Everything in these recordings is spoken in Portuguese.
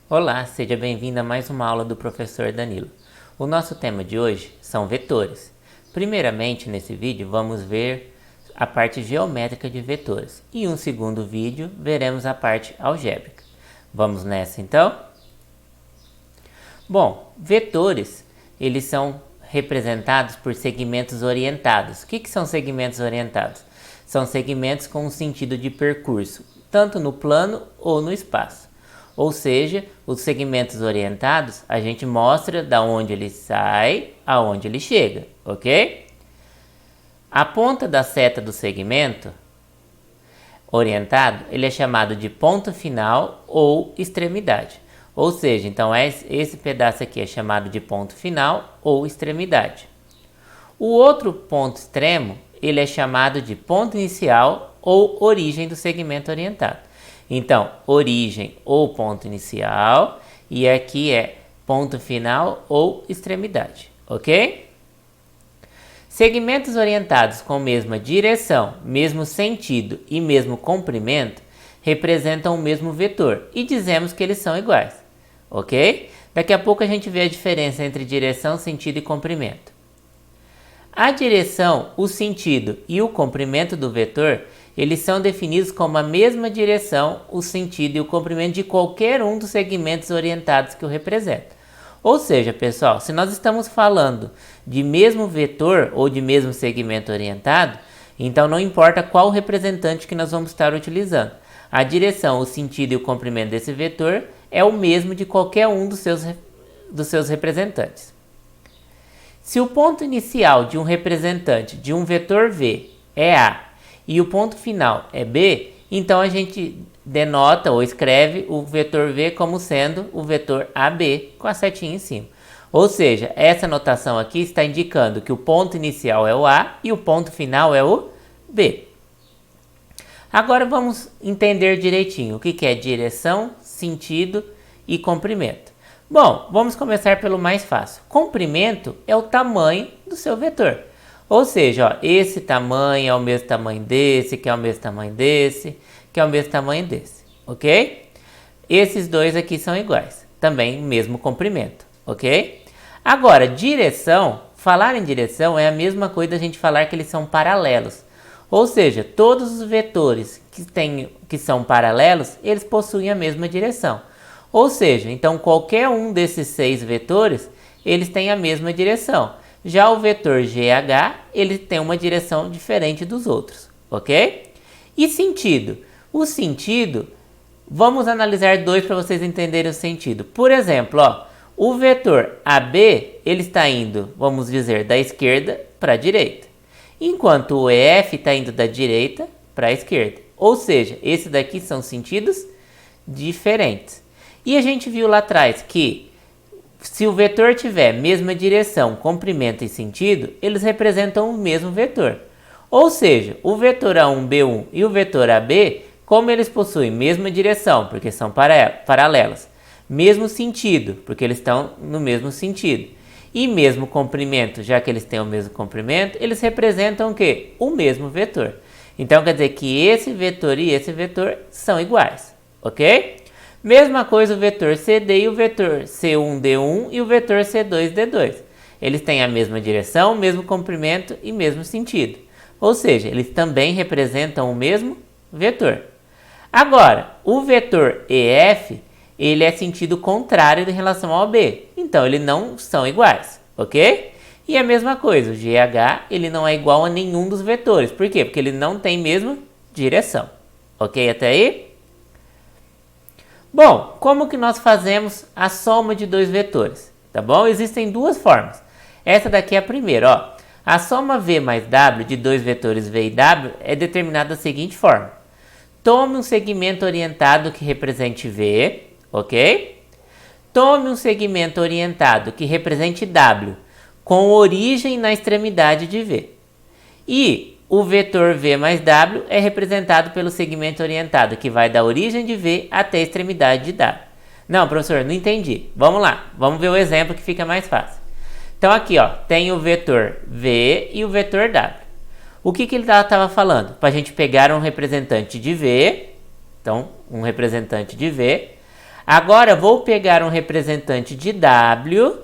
Olá, seja bem-vindo a mais uma aula do professor Danilo. O nosso tema de hoje são vetores. Primeiramente, nesse vídeo, vamos ver a parte geométrica de vetores. E em um segundo vídeo, veremos a parte algébrica. Vamos nessa então? Bom, vetores, eles são representados por segmentos orientados. O que são segmentos orientados? São segmentos com um sentido de percurso, tanto no plano ou no espaço. Ou seja, os segmentos orientados, a gente mostra da onde ele sai aonde ele chega, ok? A ponta da seta do segmento orientado, ele é chamado de ponto final ou extremidade. Ou seja, então esse pedaço aqui é chamado de ponto final ou extremidade. O outro ponto extremo, ele é chamado de ponto inicial ou origem do segmento orientado. Então, origem ou ponto inicial, e aqui é ponto final ou extremidade, ok? Segmentos orientados com mesma direção, mesmo sentido e mesmo comprimento representam o mesmo vetor e dizemos que eles são iguais, ok? Daqui a pouco a gente vê a diferença entre direção, sentido e comprimento. A direção, o sentido e o comprimento do vetor, eles são definidos como a mesma direção, o sentido e o comprimento de qualquer um dos segmentos orientados que o representa. Ou seja, pessoal, se nós estamos falando de mesmo vetor ou de mesmo segmento orientado, então não importa qual representante que nós vamos estar utilizando. A direção, o sentido e o comprimento desse vetor é o mesmo de qualquer um dos seus representantes. Se o ponto inicial de um representante de um vetor V é A e o ponto final é B, então a gente denota ou escreve o vetor V como sendo o vetor AB com a setinha em cima. Ou seja, essa notação aqui está indicando que o ponto inicial é o A e o ponto final é o B. Agora vamos entender direitinho o que é direção, sentido e comprimento. Bom, vamos começar pelo mais fácil. Comprimento é o tamanho do seu vetor. Ou seja, ó, esse tamanho é o mesmo tamanho desse, que é o mesmo tamanho desse, que é o mesmo tamanho desse, ok? Esses dois aqui são iguais, também mesmo comprimento, ok? Agora, direção, falar em direção é a mesma coisa da gente falar que eles são paralelos. Ou seja, todos os vetores que são paralelos, eles possuem a mesma direção. Ou seja, então qualquer um desses 6 vetores, eles têm a mesma direção. Já o vetor GH, ele tem uma direção diferente dos outros, ok? E sentido? O sentido, vamos analisar dois para vocês entenderem o sentido. Por exemplo, ó, o vetor AB, ele está indo, vamos dizer, da esquerda para a direita. Enquanto o EF está indo da direita para a esquerda. Ou seja, esses daqui são sentidos diferentes. E a gente viu lá atrás que se o vetor tiver mesma direção, comprimento e sentido, eles representam o mesmo vetor. Ou seja, o vetor A1, B1 e o vetor AB, como eles possuem mesma direção, porque são paralelos, mesmo sentido, porque eles estão no mesmo sentido, e mesmo comprimento, já que eles têm o mesmo comprimento, eles representam o quê? O mesmo vetor. Então quer dizer que esse vetor e esse vetor são iguais, ok? Mesma coisa o vetor CD e o vetor C1D1 e o vetor C2D2. Eles têm a mesma direção, mesmo comprimento e mesmo sentido. Ou seja, eles também representam o mesmo vetor. Agora, o vetor EF, ele é sentido contrário em relação ao B. Então, eles não são iguais, ok? E a mesma coisa, o GH, ele não é igual a nenhum dos vetores. Por quê? Porque ele não tem mesma direção. Ok até aí? Bom, como que nós fazemos a soma de dois vetores? Tá bom? Existem duas formas. Essa daqui é a primeira, ó. A soma V mais W de dois vetores V e W é determinada da seguinte forma. Tome um segmento orientado que represente V, ok? Tome um segmento orientado que represente W, com origem na extremidade de V. E o vetor V mais W é representado pelo segmento orientado, que vai da origem de V até a extremidade de W. Não, professor, não entendi. Vamos lá, vamos ver o exemplo que fica mais fácil. Então aqui, ó, tem o vetor V e o vetor W. O que ele estava falando? Para a gente pegar um representante de V, então um representante de V, Agora vou pegar um representante de W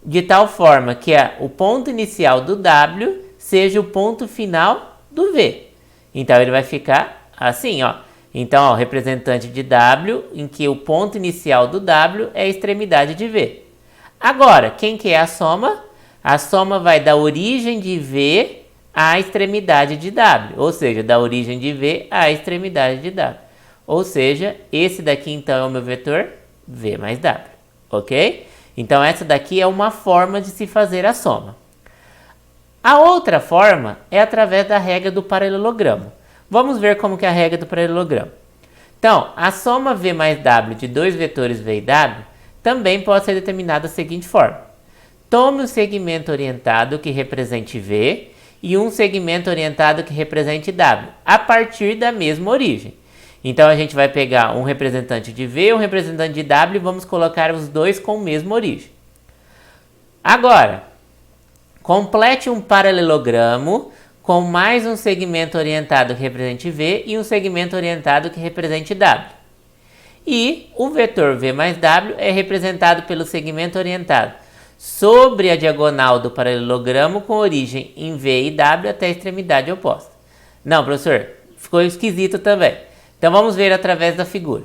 de tal forma que o ponto inicial do W seja o ponto final do V. Então ele vai ficar assim, ó. Então, ó, representante de W, em que o ponto inicial do W é a extremidade de V. Agora, quem que é a soma? A soma vai da origem de V à extremidade de W, ou seja, da origem de V à extremidade de W. Ou seja, esse daqui então é o meu vetor V mais W, ok? Então essa daqui é uma forma de se fazer a soma. A outra forma é através da regra do paralelogramo. Vamos ver como que é a regra do paralelogramo. Então, a soma V mais W de dois vetores V e W também pode ser determinada da seguinte forma. Tome um segmento orientado que represente V e um segmento orientado que represente W, a partir da mesma origem. Então a gente vai pegar um representante de V e um representante de W e vamos colocar os dois com a mesma origem. Agora, complete um paralelogramo com mais um segmento orientado que represente V e um segmento orientado que represente W. E o vetor V mais W é representado pelo segmento orientado sobre a diagonal do paralelogramo com origem em V e W até a extremidade oposta. Não, professor, ficou esquisito também. Então vamos ver através da figura.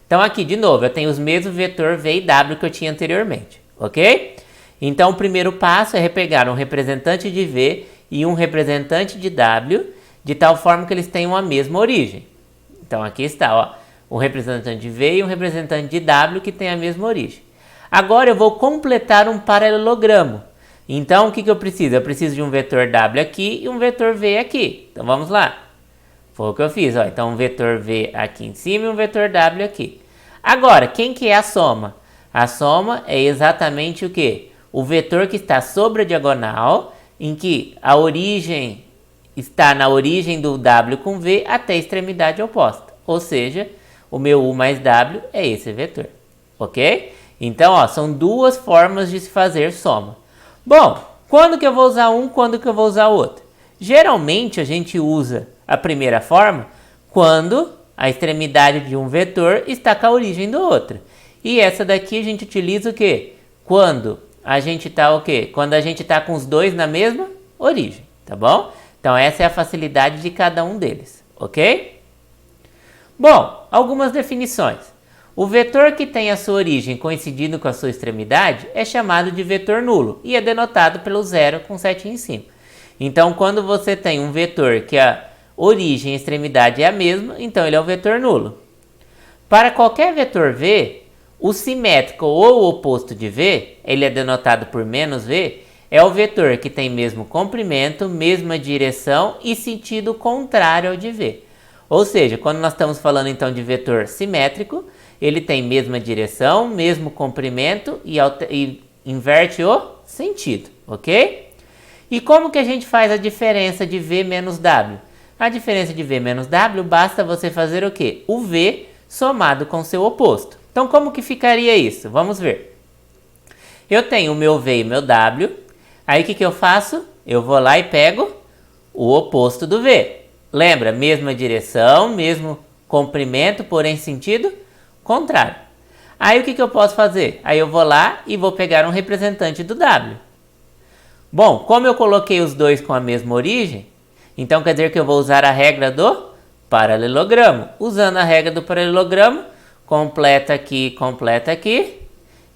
Então aqui, de novo, eu tenho os mesmos vetor V e W que eu tinha anteriormente, ok? Então o primeiro passo é pegar um representante de V e um representante de W, de tal forma que eles tenham a mesma origem. Então aqui está, ó, um representante de V e um representante de W que tem a mesma origem. Agora eu vou completar um paralelogramo. Então o que eu preciso? Eu preciso de um vetor W aqui e um vetor V aqui. Então vamos lá. Foi o que eu fiz, ó. Então um vetor V aqui em cima e um vetor W aqui. Agora, quem que é a soma? A soma é exatamente o quê? O vetor que está sobre a diagonal, em que a origem está na origem do W com V até a extremidade oposta. Ou seja, o meu U mais W é esse vetor, ok? Então, ó, são duas formas de se fazer soma. Bom, quando que eu vou usar um, quando que eu vou usar o outro? Geralmente a gente usa a primeira forma quando a extremidade de um vetor está com a origem do outro. E essa daqui a gente utiliza o quê? Quando a gente está o quê? Quando a gente está com os dois na mesma origem, tá bom? Então essa é a facilidade de cada um deles, ok? Bom, algumas definições. O vetor que tem a sua origem coincidindo com a sua extremidade é chamado de vetor nulo e é denotado pelo zero com setinha em cima. Então, quando você tem um vetor que a origem e a extremidade é a mesma, então ele é o vetor nulo. Para qualquer vetor V, o simétrico ou o oposto de V, ele é denotado por menos V, é o vetor que tem mesmo comprimento, mesma direção e sentido contrário ao de V. Ou seja, quando nós estamos falando então de vetor simétrico, ele tem mesma direção, mesmo comprimento e inverte o sentido, ok? E como que a gente faz a diferença de V menos W? A diferença de V menos W basta você fazer o quê? O V somado com seu oposto. Então como que ficaria isso? Vamos ver. Eu tenho o meu V e o meu W, aí o que eu faço? Eu vou lá e pego o oposto do V. Lembra? Mesma direção, mesmo comprimento, porém sentido contrário. Aí o que eu posso fazer? Aí eu vou lá e vou pegar um representante do W. Bom, como eu coloquei os dois com a mesma origem, então quer dizer que eu vou usar a regra do paralelogramo. Usando a regra do paralelogramo, completa aqui.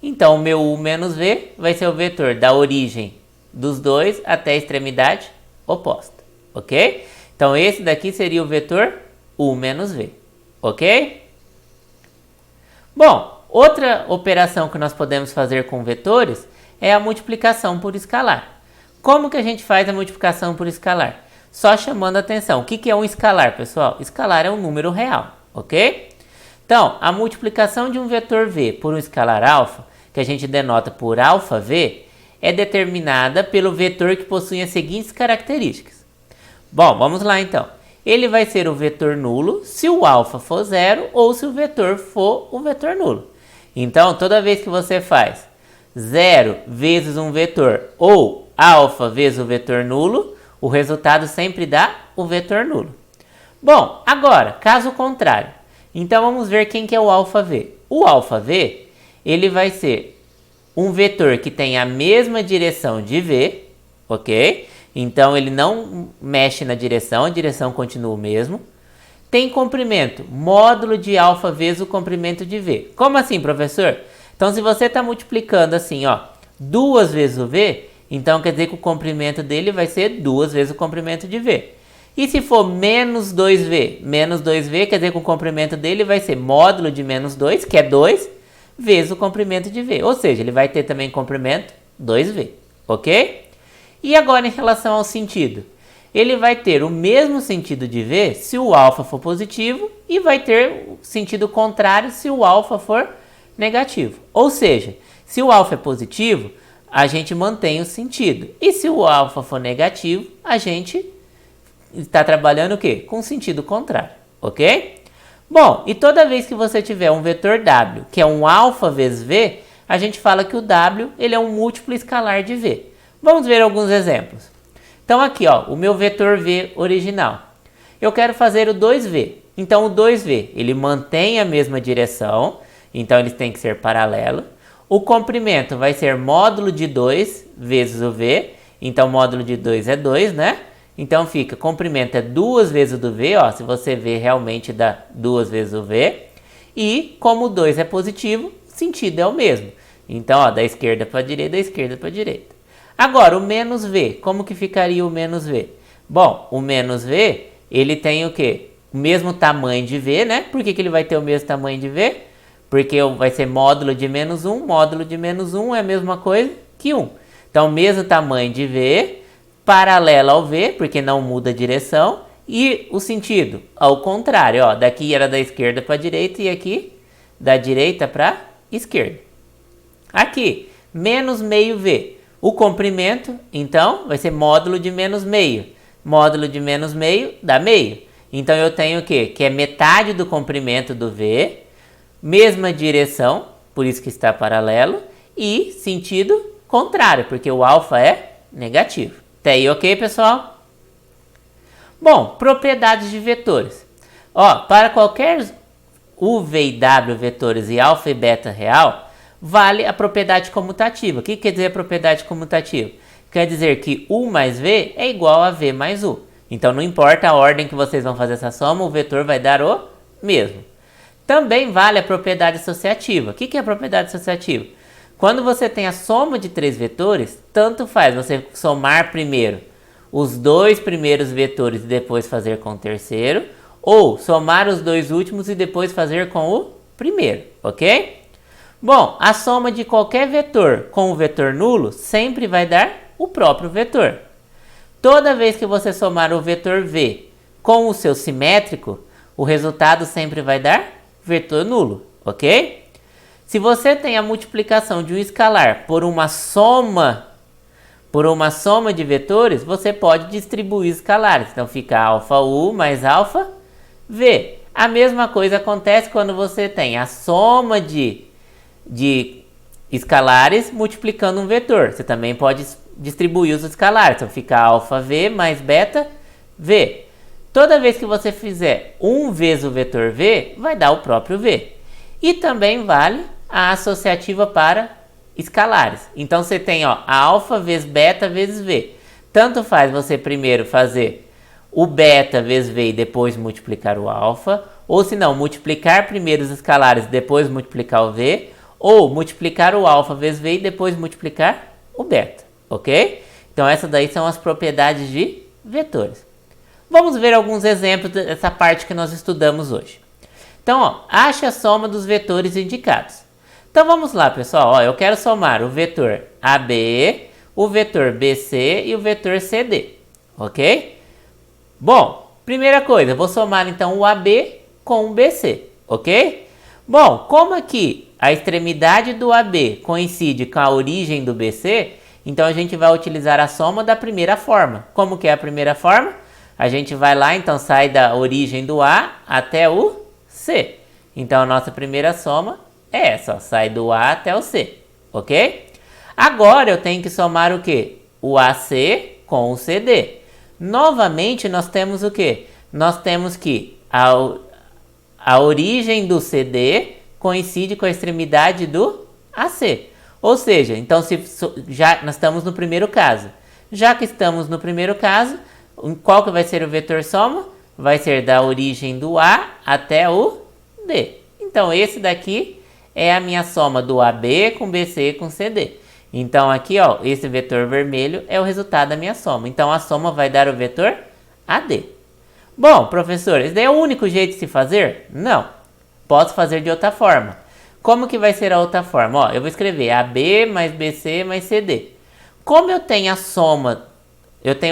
Então o meu U menos V vai ser o vetor da origem dos dois até a extremidade oposta, ok? Então esse daqui seria o vetor U menos V, ok? Bom, outra operação que nós podemos fazer com vetores é a multiplicação por escalar. Como que a gente faz a multiplicação por escalar? Só chamando a atenção. O que é um escalar, pessoal? Escalar é um número real, ok? Então, a multiplicação de um vetor V por um escalar alfa, que a gente denota por alfa V, é determinada pelo vetor que possui as seguintes características. Bom, vamos lá então. Ele vai ser o vetor nulo se o alfa for zero ou se o vetor for o vetor nulo. Então, toda vez que você faz 0 vezes um vetor ou alfa vezes o vetor nulo, o resultado sempre dá o vetor nulo. Bom, agora, caso contrário. Então, vamos ver quem que é o alfa V. O alfa v, ele vai ser um vetor que tem a mesma direção de v, ok? Então ele não mexe na direção, a direção continua o mesmo. Tem comprimento, módulo de alfa vezes o comprimento de v. Como assim, professor? Então se você está multiplicando assim, ó, 2 vezes o v, então quer dizer que o comprimento dele vai ser 2 vezes o comprimento de v. E se for menos 2v, menos 2v, quer dizer que o comprimento dele vai ser módulo de menos 2, que é 2, vezes o comprimento de v. Ou seja, ele vai ter também comprimento 2v, ok? E agora em relação ao sentido. Ele vai ter o mesmo sentido de v se o alfa for positivo e vai ter o sentido contrário se o alfa for negativo. Ou seja, se o alfa é positivo, a gente mantém o sentido. E se o alfa for negativo, a gente está trabalhando o quê? Com sentido contrário, ok? Bom, e toda vez que você tiver um vetor w, que é um alfa vezes v, a gente fala que o w ele é um múltiplo escalar de v. Vamos ver alguns exemplos. Então aqui, ó, o meu vetor v original. Eu quero fazer o 2v. Então o 2v, ele mantém a mesma direção, então eles têm que ser paralelos. O comprimento vai ser módulo de 2 vezes o v, então módulo de 2 é 2, né? Então fica, comprimento é 2 vezes o do v, ó, se você ver realmente dá 2 vezes o v. E como o 2 é positivo, o sentido é o mesmo. Então, ó, da esquerda para a direita, da esquerda para a direita. Agora, o menos v, como que ficaria o menos v? Bom, o menos v, ele tem o quê? O mesmo tamanho de v, né? Por que ele vai ter o mesmo tamanho de v? Porque vai ser módulo de menos 1, módulo de menos 1 é a mesma coisa que 1. Então, mesmo tamanho de v, paralelo ao v, porque não muda a direção, e o sentido, ao contrário, ó, daqui era da esquerda para a direita e aqui da direita para a esquerda. Aqui, menos meio v. O comprimento, então, vai ser módulo de menos meio. Módulo de menos meio dá meio. Então, eu tenho o quê? Que é metade do comprimento do v, mesma direção, por isso que está paralelo, e sentido contrário, porque o alfa é negativo. Até aí, ok, pessoal? Bom, propriedades de vetores. Ó, para qualquer u, v e w vetores e alfa e beta real, vale a propriedade comutativa. O que quer dizer a propriedade comutativa? Quer dizer que u mais v é igual a v mais u. Então, não importa a ordem que vocês vão fazer essa soma, o vetor vai dar o mesmo. Também vale a propriedade associativa. O que é a propriedade associativa? Quando você tem a soma de 3 vetores, tanto faz você somar primeiro os 2 primeiros vetores e depois fazer com o terceiro, ou somar os 2 últimos e depois fazer com o primeiro, ok? Bom, a soma de qualquer vetor com o vetor nulo sempre vai dar o próprio vetor. Toda vez que você somar o vetor v com o seu simétrico, o resultado sempre vai dar vetor nulo, ok? Se você tem a multiplicação de um escalar por uma soma de vetores, você pode distribuir escalares. Então fica alfa u mais alfa v. A mesma coisa acontece quando você tem a soma de escalares multiplicando um vetor. Você também pode distribuir os escalares. Então fica alfa v mais beta v. Toda vez que você fizer 1 vezes o vetor v, vai dar o próprio v. E também vale a associativa para escalares. Então você tem, ó, a alfa vezes beta vezes v. Tanto faz você primeiro fazer o beta vezes v e depois multiplicar o alfa, ou se não, multiplicar primeiro os escalares e depois multiplicar o v, ou multiplicar o alfa vezes v e depois multiplicar o beta, ok? Então essas daí são as propriedades de vetores. Vamos ver alguns exemplos dessa parte que nós estudamos hoje. Então, ó, ache a soma dos vetores indicados. Então vamos lá, pessoal. Ó, eu quero somar o vetor AB, o vetor BC e o vetor CD, ok? Bom, primeira coisa, eu vou somar então o AB com o BC, ok? Bom, como aqui a extremidade do AB coincide com a origem do BC, então a gente vai utilizar a soma da primeira forma. Como que é a primeira forma? A gente vai lá, então sai da origem do A até o C. Então a nossa primeira soma é essa, ó, sai do A até o C, ok? Agora eu tenho que somar o quê? O AC com o CD. Novamente nós temos o quê? Nós temos que a origem do CD coincide com a extremidade do AC. Ou seja, então já nós estamos no primeiro caso. Já que estamos no primeiro caso, qual que vai ser o vetor soma? Vai ser da origem do A até o D. Então esse daqui é a minha soma do AB com BC com CD. Então aqui, ó, esse vetor vermelho é o resultado da minha soma. Então a soma vai dar o vetor AD. Bom, professor, esse daí é o único jeito de se fazer? Não. Posso fazer de outra forma. Como que vai ser a outra forma? Ó, eu vou escrever AB mais BC mais CD. Como eu tenho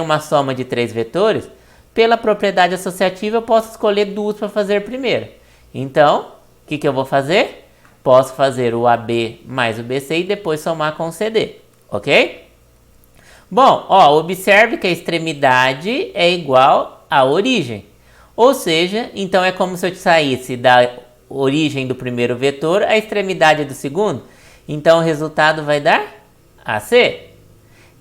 uma soma de 3 vetores, pela propriedade associativa eu posso escolher duas para fazer primeiro. Então, o que eu vou fazer? Posso fazer o AB mais o BC e depois somar com o CD, ok? Bom, ó, observe que a extremidade é igual à origem. Ou seja, então é como se eu saísse da origem do primeiro vetor à extremidade do segundo. Então o resultado vai dar AC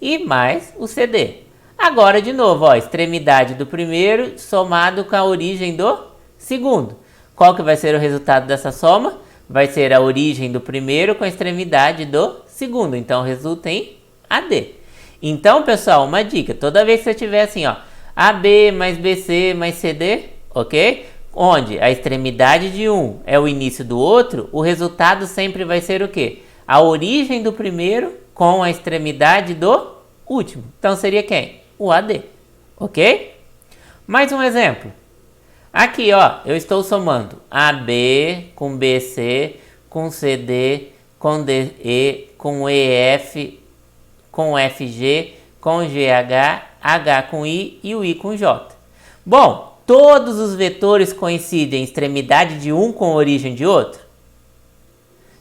e mais o CD. Agora de novo, ó, extremidade do primeiro somado com a origem do segundo. Qual que vai ser o resultado dessa soma? Vai ser a origem do primeiro com a extremidade do segundo. Então resulta em AD. Então, pessoal, uma dica. Toda vez que você tiver assim, ó, AB mais BC mais CD, ok? Onde a extremidade de um é o início do outro, o resultado sempre vai ser o quê? A origem do primeiro com a extremidade do último. Então seria quem? O AD, ok? Mais um exemplo. Aqui, ó, eu estou somando AB com BC, com CD, com DE, com EF, com FG, com GH, H com I e o I com J. Bom, todos os vetores coincidem em extremidade de um com origem de outro?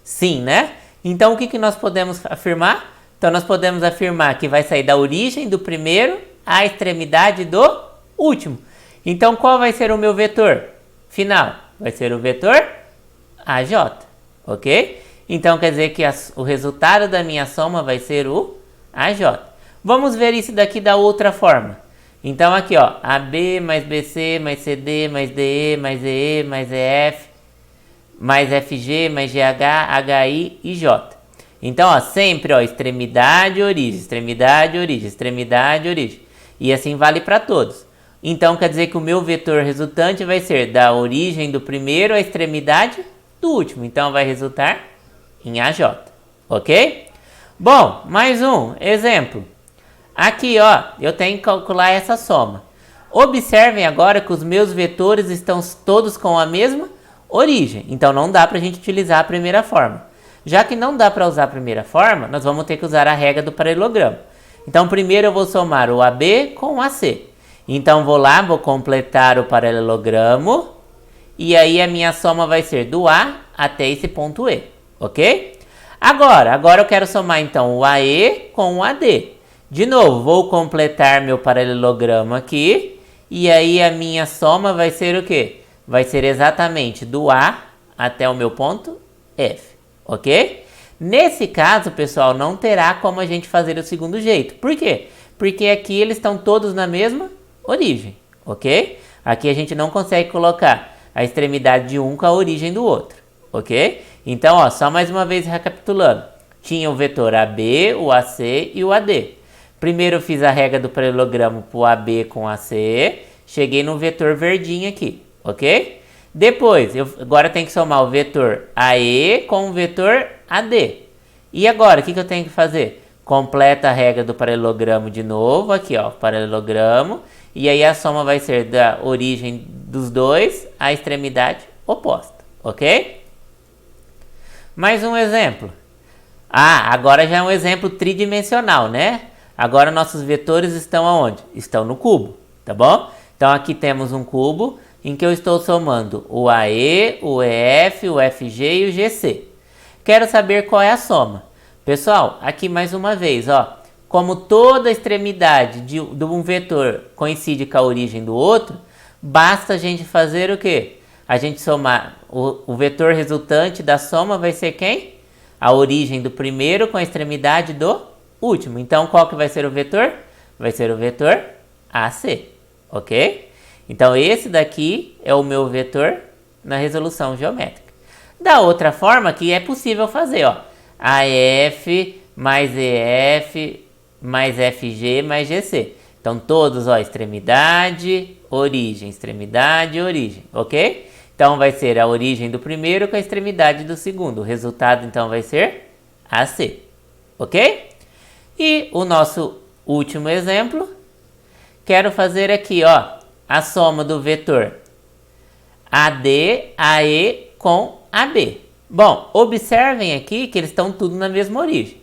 Sim, né? Então o que nós podemos afirmar? Então nós podemos afirmar que vai sair da origem do primeiro à extremidade do último. Então, qual vai ser o meu vetor final? Vai ser o vetor AJ, ok? Então, quer dizer que o resultado da minha soma vai ser o AJ. Vamos ver isso daqui da outra forma. Então, aqui, ó, AB mais BC mais CD mais DE mais EE mais EF mais FG mais GH, HI e J. Então, ó, sempre, ó, extremidade, origem, extremidade, origem, extremidade, origem. E assim vale para todos. Então, quer dizer que o meu vetor resultante vai ser da origem do primeiro à extremidade do último. Então, vai resultar em AJ, ok? Bom, mais um exemplo. Aqui, ó, eu tenho que calcular essa soma. Observem agora que os meus vetores estão todos com a mesma origem. Então, não dá para a gente utilizar a primeira forma. Já que não dá para usar a primeira forma, nós vamos ter que usar a regra do paralelogramo. Então, primeiro eu vou somar o AB com o AC. Então, vou lá, vou completar o paralelogramo. E aí, a minha soma vai ser do A até esse ponto E, ok? Agora eu quero somar, então, o AE com o AD. De novo, vou completar meu paralelogramo aqui. E aí, a minha soma vai ser o quê? Vai ser exatamente do A até o meu ponto F, ok? Nesse caso, pessoal, não terá como a gente fazer o segundo jeito. Por quê? Porque aqui eles estão todos na mesma origem, ok? Aqui a gente não consegue colocar a extremidade de um com a origem do outro, ok? Então, ó, só mais uma vez recapitulando. Tinha o vetor AB, o AC e o AD. Primeiro eu fiz a regra do paralelogramo para o AB com AC. Cheguei no vetor verdinho aqui, ok? Depois, agora eu tenho que somar o vetor AE com o vetor AD. E agora, o que eu tenho que fazer? Completa a regra do paralelogramo de novo, aqui ó, paralelogramo. E aí a soma vai ser da origem dos dois à extremidade oposta, ok? Mais um exemplo. Agora já é um exemplo tridimensional, né? Agora nossos vetores estão aonde? Estão no cubo, tá bom? Então aqui temos um cubo em que eu estou somando o AE, o EF, o FG e o GC. Quero saber qual é a soma. Pessoal, aqui mais uma vez, ó. Como toda extremidade de um vetor coincide com a origem do outro, basta a gente fazer o quê? A gente somar o vetor resultante da soma vai ser quem? A origem do primeiro com a extremidade do último. Então, qual que vai ser o vetor? Vai ser o vetor AC, ok? Então, esse daqui é o meu vetor na resolução geométrica. Da outra forma que é possível fazer, ó, AF mais EF mais FG mais GC. Então todos, ó, extremidade, origem, ok? Então vai ser a origem do primeiro com a extremidade do segundo. O resultado então vai ser AC, ok? E o nosso último exemplo, quero fazer aqui, ó, a soma do vetor AD, AE com AB. Bom, observem aqui que eles estão tudo na mesma origem.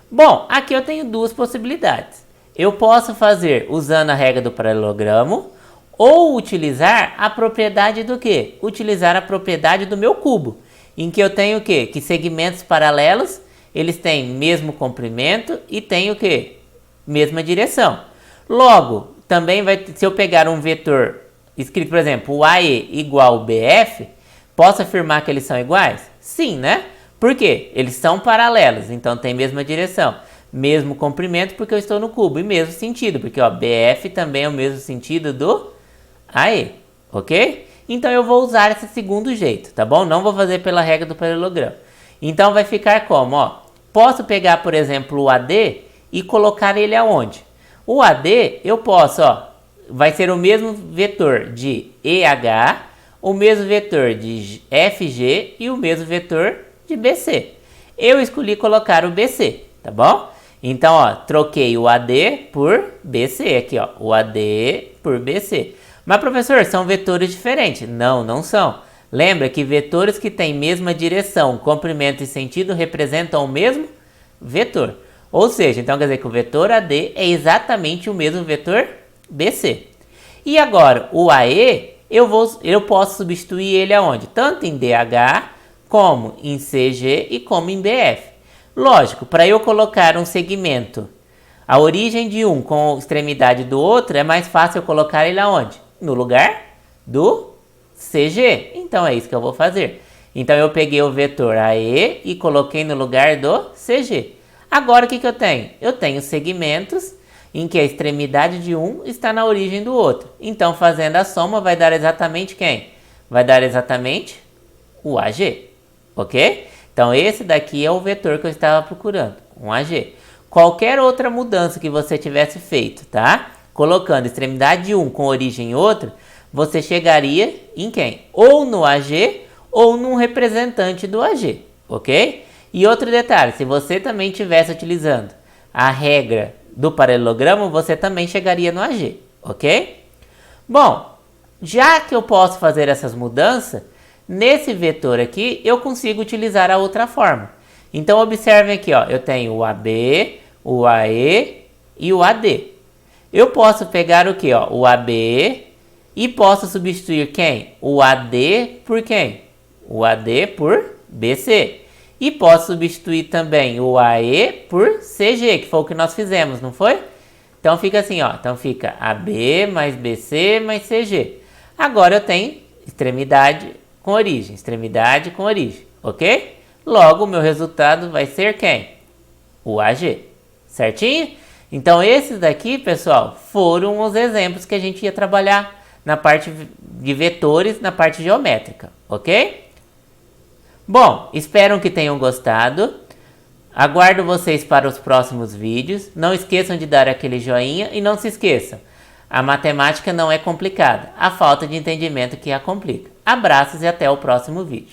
Bom, aqui eu tenho duas possibilidades. Eu posso fazer usando a regra do paralelogramo ou utilizar a propriedade do quê? Utilizar a propriedade do meu cubo, em que eu tenho o quê? Que segmentos paralelos, eles têm mesmo comprimento e têm o quê? Mesma direção. Logo, também vai, se eu pegar um vetor escrito, por exemplo, o AE igual ao BF, posso afirmar que eles são iguais? Sim, né? Por quê? Eles são paralelos, então tem mesma direção. Mesmo comprimento porque eu estou no cubo e mesmo sentido, porque ó, BF também é o mesmo sentido do AE, ok? Então eu vou usar esse segundo jeito, tá bom? Não vou fazer pela regra do paralelogramo. Então vai ficar como, ó, posso pegar, por exemplo, o AD e colocar ele aonde? O AD eu posso, ó, vai ser o mesmo vetor de EH, o mesmo vetor de FG e o mesmo vetor de BC. Eu escolhi colocar o BC, tá bom? Então, ó, troquei o AD por BC aqui, ó, o AD por BC. Mas, professor, são vetores diferentes? Não, não são. Lembra que vetores que têm mesma direção, comprimento e sentido representam o mesmo vetor. Ou seja, então quer dizer que o vetor AD é exatamente o mesmo vetor BC. E agora, o AE, eu posso substituir ele aonde? Tanto em DH, como em CG e como em BF. Lógico, para eu colocar um segmento, a origem de um com a extremidade do outro, é mais fácil eu colocar ele aonde? No lugar do CG. Então é isso que eu vou fazer. Então eu peguei o vetor AE e coloquei no lugar do CG. Agora o que eu tenho? Eu tenho segmentos em que a extremidade de um está na origem do outro. Então fazendo a soma vai dar exatamente quem? Vai dar exatamente o AG, ok? Então esse daqui é o vetor que eu estava procurando, um AG. Qualquer outra mudança que você tivesse feito, tá? Colocando extremidade de um com origem em outro, você chegaria em quem? Ou no AG ou num representante do AG, ok? E outro detalhe, se você também estivesse utilizando a regra do paralelogramo, você também chegaria no AG, ok? Bom, já que eu posso fazer essas mudanças, nesse vetor aqui eu consigo utilizar a outra forma. Então observem aqui, ó, eu tenho o AB, o AE e o AD. Eu posso pegar o que, ó, o AB e posso substituir quem? O AD por quem? O AD por BC. E posso substituir também o AE por CG, que foi o que nós fizemos, não foi? Então fica assim, ó. Então fica AB mais BC mais CG. Agora eu tenho extremidade com origem, ok? Logo, o meu resultado vai ser quem? O AG, certinho? Então esses daqui, pessoal, foram os exemplos que a gente ia trabalhar na parte de vetores, na parte geométrica, ok? Bom, espero que tenham gostado. Aguardo vocês para os próximos vídeos. Não esqueçam de dar aquele joinha e não se esqueçam, a matemática não é complicada, a falta de entendimento que a complica. Abraços e até o próximo vídeo.